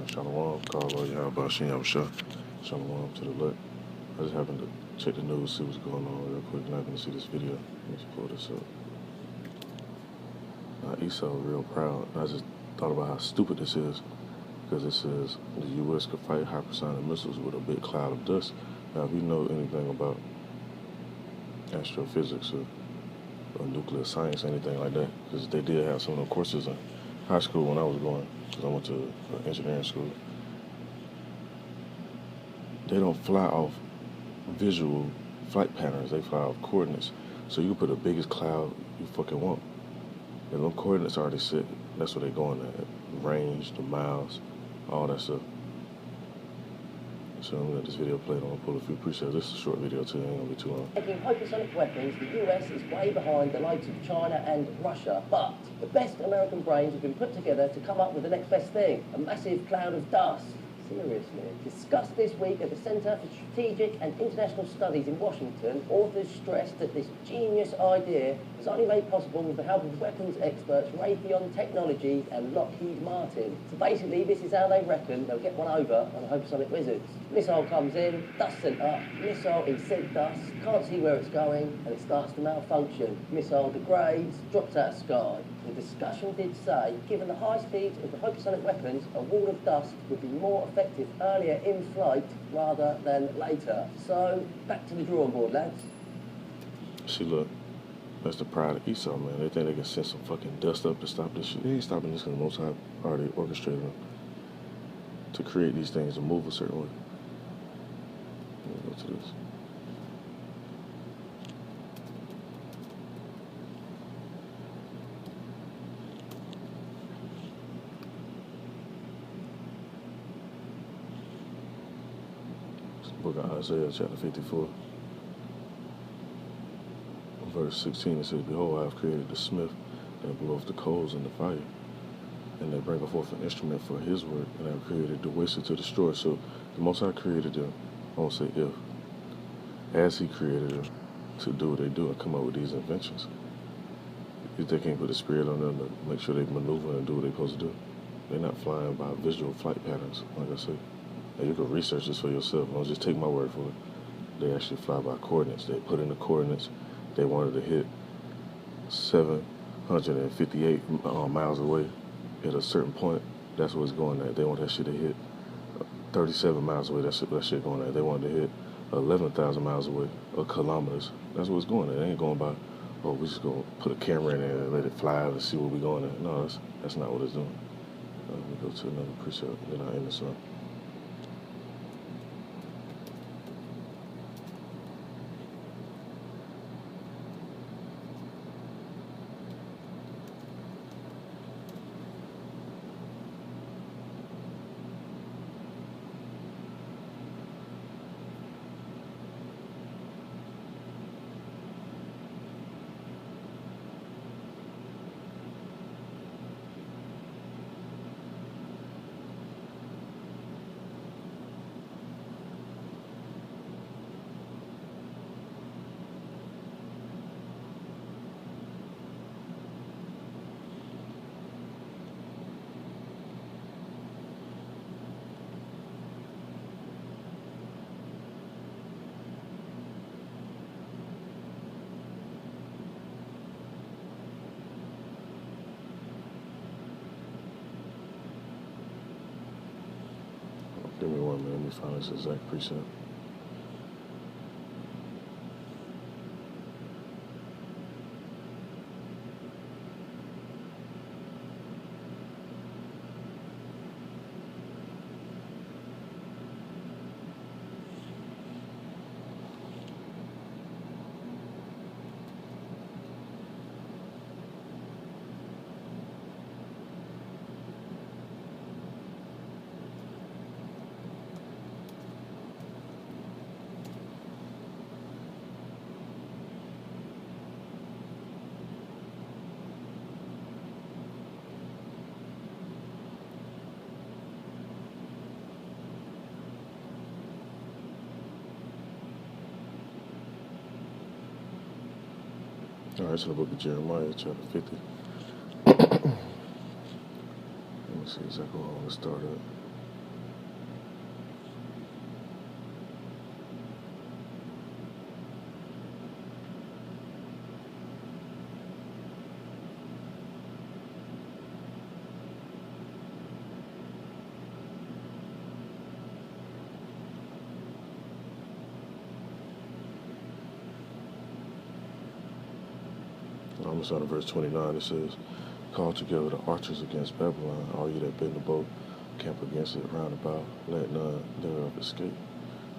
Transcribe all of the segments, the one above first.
Shalom, Carlo, Yahba, Shem, Shah. Shalom to the left. I just happened to check the news, see what's going on real quick, and I happened to see this video. Let's pull this up. Now, Esau real proud. I just thought about how stupid this is, because it says the U.S. could fight hypersonic missiles with a big cloud of dust. Now, if you know anything about astrophysics or nuclear science, anything like that, because they did have some of those courses in high school when I was going, because I went to engineering school. They don't fly off visual flight patterns, they fly off coordinates. So you can put the biggest cloud you fucking want. And them coordinates already set, that's where they're going at. Range, the miles, all that stuff. So I'm gonna let this video play. I'm gonna pull a few presets. This is a short video too, it ain't gonna be too long. Making hypersonic weapons, the US is way behind the likes of China and Russia. But the best American brains have been put together to come up with the next best thing, a massive cloud of dust. Seriously. Discussed this week at the Center for Strategic and International Studies in Washington, authors stressed that this genius idea was only made possible with the help of weapons experts Raytheon Technologies and Lockheed Martin. So basically, this is how they reckon they'll get one over on the hypersonic wizards. Missile comes in, dust sent up, missile in said dust, can't see where it's going, and it starts to malfunction. Missile degrades, drops out of sky. The discussion did say, given the high speeds of the hypersonic weapons, a wall of dust would be more effective earlier in flight rather than later. So, back to the drawing board, lads. See, look, that's the pride of Esau, man. They think they can send some fucking dust up to stop this shit. They ain't stopping this because the Most High already orchestrated them to create these things and move a certain way. Let me go to this. Book of Isaiah, chapter 54, verse 16, it says, Behold, I have created the smith that bloweth the coals in the fire, and they bring forth an instrument for his work, and I have created the waster to destroy. So the Most High created them, I won't say if, as he created them to do what they do and come up with these inventions. If they can't put the spirit on them to make sure they maneuver and do what they're supposed to do. They're not flying by visual flight patterns, like I said. And you can research this for yourself. Don't just take my word for it. They actually fly by coordinates. They put in the coordinates. They wanted to hit 758 miles away at a certain point. That's where it's going at. They want that shit to hit 37 miles away. That's that shit going at. They wanted to hit 11,000 miles away, or kilometers. That's what it's going at. They ain't going by, oh, we just gonna put a camera in there and let it fly and see where we're going at. No, that's not what it's doing. Let me go to another preset. Then I'll end this up. Give me 1 minute, let me find this exact preset. All right, it's in the book of Jeremiah, chapter 50. Let me see exactly where I want to start at. I'm starting at verse 29. It says, "Call together the archers against Babylon, all you that bend the bow, camp against it round about, let none thereof escape.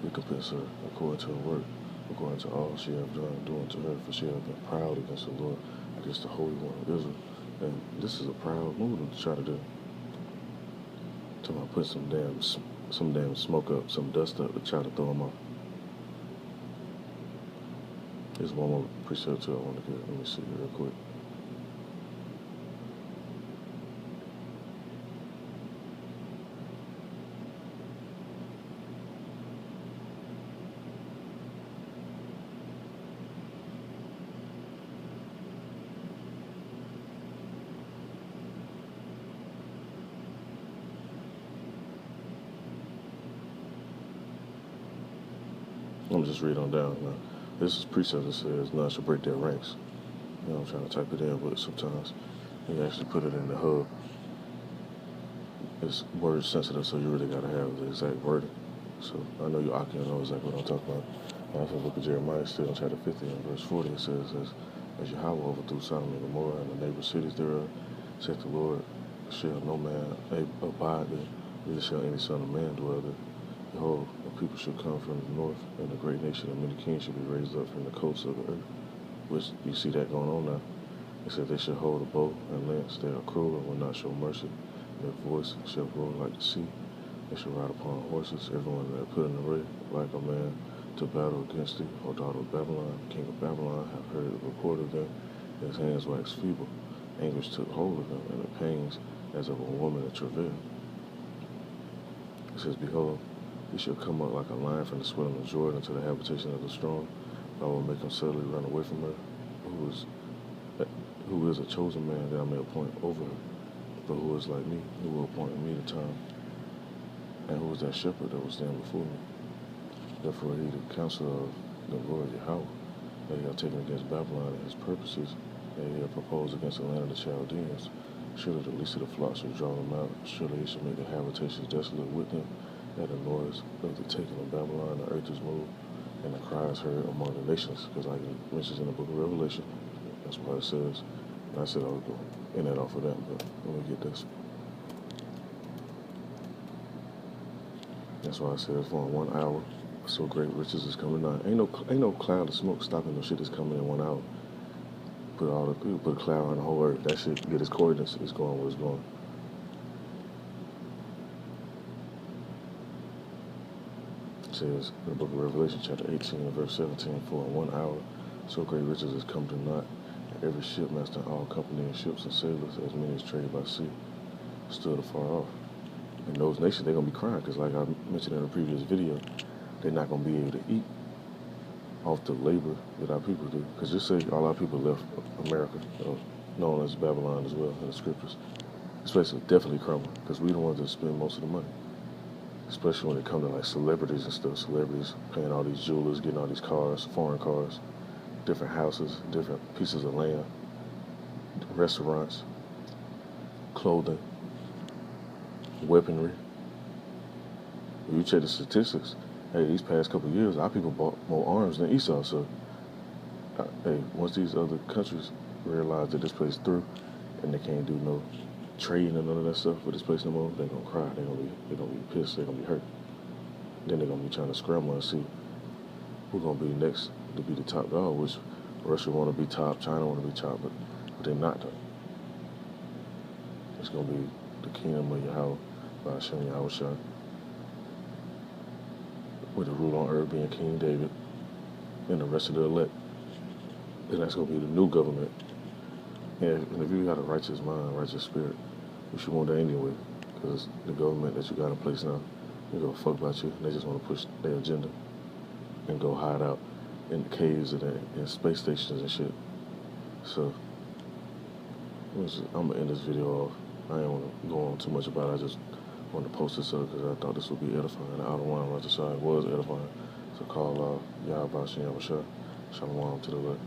Recompense her according to her work, according to all she hath done, doing to her, for she hath been proud against the Lord, against the Holy One of Israel." And this is a proud move to try to do. Talking about put some damn smoke up, some dust up to try to throw them off. There's one more precept too I want to get. Let me see real quick. I'm just read on down now. This is precept that says none shall break their ranks. You know, I'm trying to type it in, but sometimes you actually put it in the hub. It's word sensitive, so you really gotta have the exact wording. So I know you can know exactly what I'm talking about. And if you look at Jeremiah still in chapter 50 and verse 40, it says, as Yahweh overthrew Sodom and Gomorrah and the neighbor cities thereof, saith the Lord, shall no man abide there, neither shall any son of man dwell there. Behold, a people shall come from the north, and a great nation of many kings shall be raised up from the coasts of the earth. Which you see that going on now. It said they shall hold a bow and lance, they are cruel and will not show mercy. Their voice shall roar like the sea. They shall ride upon horses, everyone that put in array, like a man to battle against thee, O daughter of Babylon. The king of Babylon have heard the report of them, his hands waxed feeble. Anguish took hold of him, and the pains as of a woman in travail. It says, Behold, he shall come up like a lion from the swelling of Jordan to the habitation of the strong. I will make him suddenly run away from her, who is a chosen man that I may appoint over her, but who is like me, who will appoint me the time, and who is that shepherd that will stand before me. Therefore he the counsel of the Lord Yahweh, that he hath taken against Babylon and his purposes, that he hath proposed against the land of the Chaldeans. Surely the least of the flocks shall draw them out, surely he shall make the habitations desolate with them. At the noise of the taking of Babylon, the earth is moved, and the cry is heard among the nations, because like it mentions in the book of Revelation, that's what it says. And I said I was going to end that off of that, but let me get this. That's why I said it's for 1 hour. So great riches is coming on. Ain't no cloud of smoke stopping no shit that's coming in 1 hour. Put a cloud on the whole earth. That shit get its coordinates. It's going where it's going. It says in the book of Revelation, chapter 18 and verse 17, for in 1 hour so great riches is come to naught, and every shipmaster and all company of ships and sailors, as many as trade by sea, stood afar off. And those nations, they're going to be crying, because like I mentioned in a previous video, they're not going to be able to eat off the labor that our people do. Because just say all our people left America, known as Babylon as well in the scriptures. This place will definitely crumble, because we the ones that spend most of the money. Especially when it comes to like celebrities and stuff. Celebrities paying all these jewelers, getting all these cars, foreign cars, different houses, different pieces of land, restaurants, clothing, weaponry. If you check the statistics, hey, these past couple of years, our people bought more arms than Esau. So, hey, once these other countries realize that this place through, and they can't do no trading and none of that stuff for this place no more, they're gonna cry. They're gonna be pissed. They're gonna be hurt. Then they're gonna be trying to scramble and see who's gonna be next to be the top dog. Which Russia want to be top, China want to be top, but they're not though. It's gonna be the kingdom of Yahweh by Hashem Yahushua, with the rule on earth being King David and the rest of the elect. And that's gonna be the new government. And if you got a righteous mind, righteous spirit, you should want that anyway, because the government that you got in place now, they don't fuck about you. They just want to push their agenda and go hide out in the caves and in space stations and shit. So I'm gonna end this video off. I ain't want to go on too much about it. I just wanted to post this up because I thought this would be edifying. The outer one right side was edifying. So call Yahweh Shem Yahushua. Shalom to the left.